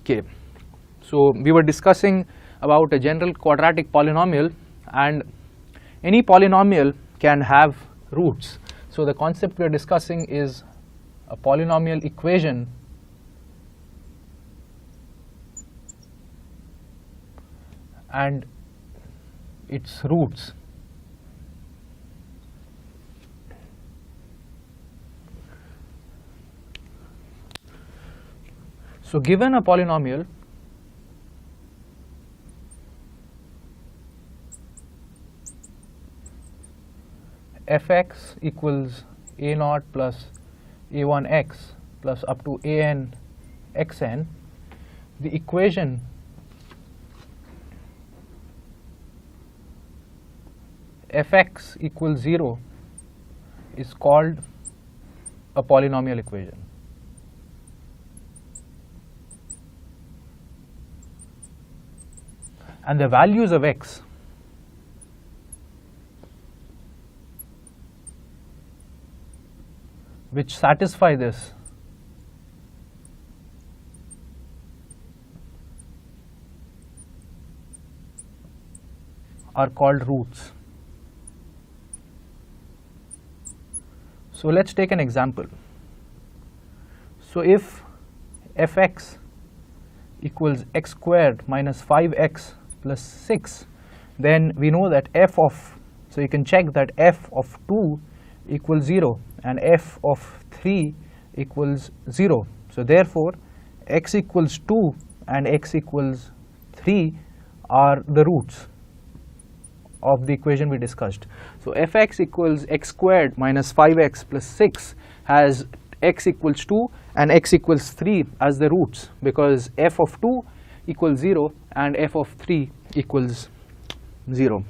Okay, so we were discussing about a general quadratic polynomial, and any polynomial can have roots. So the concept we are discussing is a polynomial equation and its roots. So given a polynomial, fx equals a naught plus a1x plus up to an xn, the equation fx equals 0 is called a polynomial equation. And the values of x which satisfy this are called roots. So let's take an example. So if fx equals x squared minus 5x plus 6, then we know that f of, so you can check that f of 2 equals 0 and f of 3 equals 0. So therefore x equals 2 and x equals 3 are the roots of the equation we discussed. So fx equals x squared minus 5x plus 6 has x equals 2 and x equals 3 as the roots, because f of 2 equals 0 and f of 3 equals 0.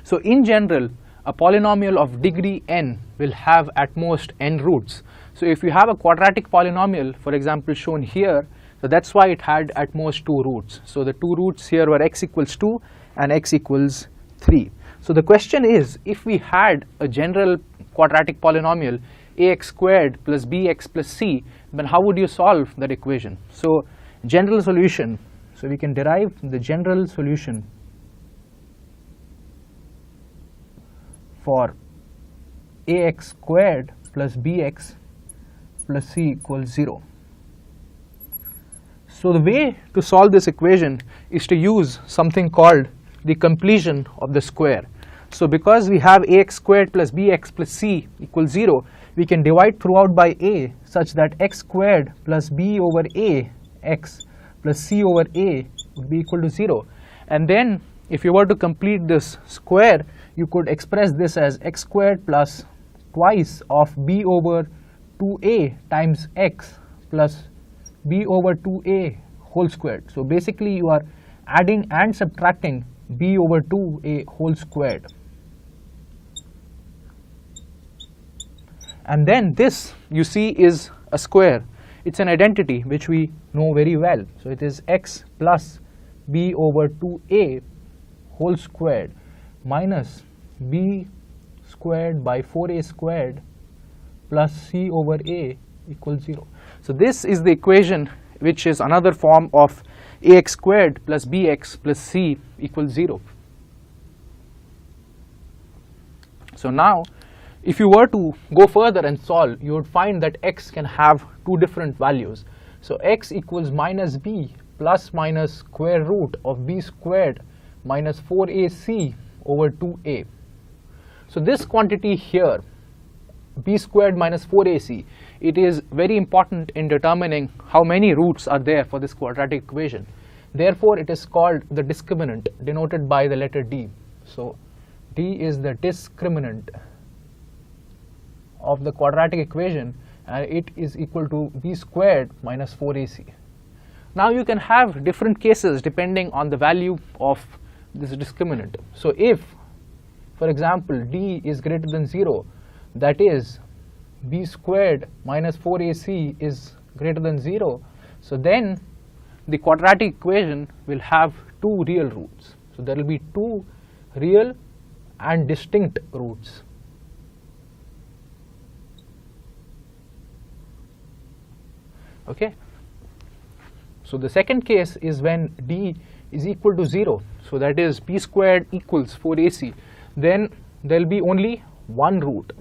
So in general, a polynomial of degree n will have at most n roots. So if you have a quadratic polynomial, for example shown here, so that's why it had at most 2 roots. So the 2 roots here were x equals 2 and x equals 3. So the question is, if we had a general quadratic polynomial ax squared plus bx plus c, then how would you solve that equation? So general solution, so we can derive the general solution for ax squared plus bx plus c equals 0. So the way to solve this equation is to use something called the completion of the square. So because we have ax squared plus bx plus c equals 0, we can divide throughout by a such that x squared plus b over a x plus c over a would be equal to 0. And then if you were to complete this square, you could express this as x squared plus twice of b over 2a times x plus b over 2a whole squared. So basically you are adding and subtracting b over 2a whole squared. And then this, you see, is a square. It's an identity which we know very well. So it is x plus b over 2a whole squared minus b squared by 4a squared plus c over a equals 0. So this is the equation which is another form of ax squared plus bx plus c equals 0. So now if you were to go further and solve, you would find that x can have 2 different values. So x equals minus b plus minus square root of b squared minus 4ac over 2a. So this quantity here, b squared minus 4ac, it is very important in determining how many roots are there for this quadratic equation. Therefore it is called the discriminant, denoted by the letter d. So d is the discriminant of the quadratic equation, and it is equal to b squared minus 4ac. Now you can have different cases depending on the value of this discriminant. So if, for example, d is greater than 0, that is b squared minus 4ac is greater than 0, so then the quadratic equation will have 2 real roots. So there will be 2 real and distinct roots. Okay. So the second case is when d is equal to 0, so that is b squared equals 4ac, then there will be only one root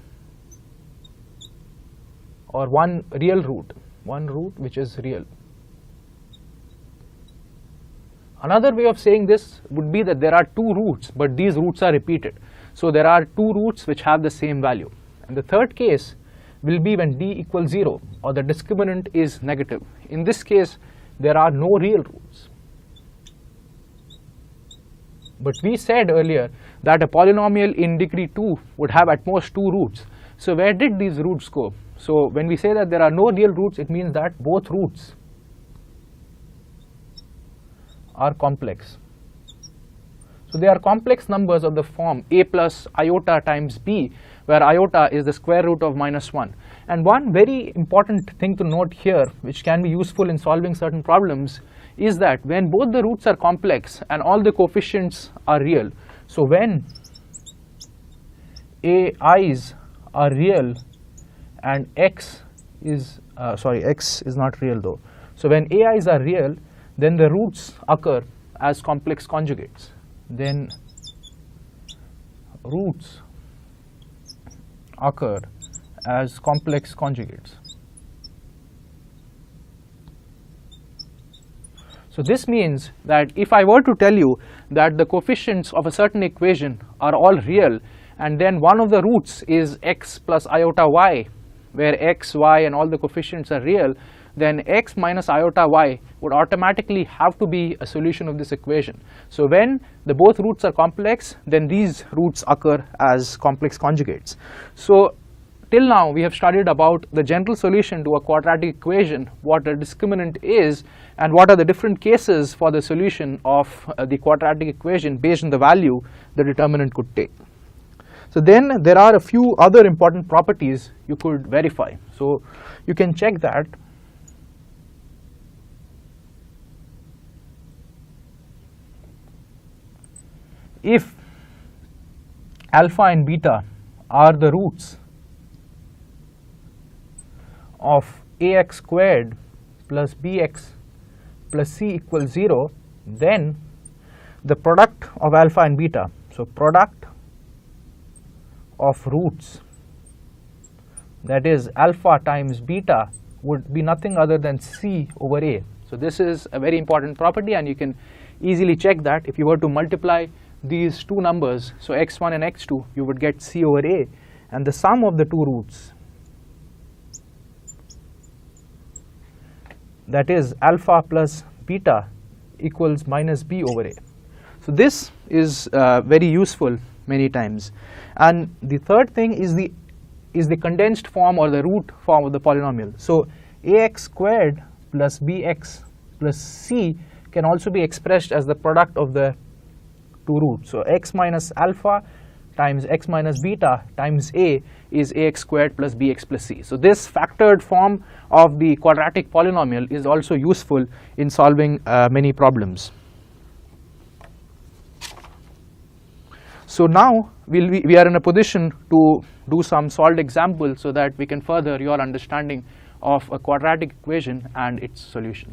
or one real root, which is real. Another way of saying this would be that there are two roots, but these roots are repeated. So there are two roots which have the same value. And the third case will be when d equals 0 or the discriminant is negative. In this case, there are no real roots. But we said earlier that a polynomial in degree 2 would have at most two roots. So where did these roots go? So when we say that there are no real roots, it means that both roots are complex. So they are complex numbers of the form a plus iota times b, where iota is the square root of -1. And one very important thing to note here, which can be useful in solving certain problems, is that when both the roots are complex and all the coefficients are real, so when ai's are real and x is not real though. So when ai's are real, then the roots occur as complex conjugates. Then roots occur as complex conjugates. So this means that if I were to tell you that the coefficients of a certain equation are all real, and then one of the roots is x plus iota y, where x, y and all the coefficients are real, then x minus iota y would automatically have to be a solution of this equation. So when the both roots are complex, then these roots occur as complex conjugates. So till now we have studied about the general solution to a quadratic equation, what a discriminant is, and what are the different cases for the solution of the quadratic equation based on the value the determinant could take. So then there are a few other important properties you could verify. So you can check that. If alpha and beta are the roots of ax squared plus bx plus c equals 0, then the product of alpha and beta, so product of roots, that is alpha times beta, would be nothing other than c over a. So this is a very important property, and you can easily check that. If you were to multiply these two numbers, so x1 and x2, you would get c over a, and the sum of the two roots, that is alpha plus beta, equals minus b over a. So this is very useful many times. And the third thing is the condensed form or the root form of the polynomial. So ax squared plus bx plus c can also be expressed as the product of the two roots. So x minus alpha times x minus beta times a is ax squared plus bx plus c. So this factored form of the quadratic polynomial is also useful in solving many problems. So now we are in a position to do some solved examples so that we can further your understanding of a quadratic equation and its solution.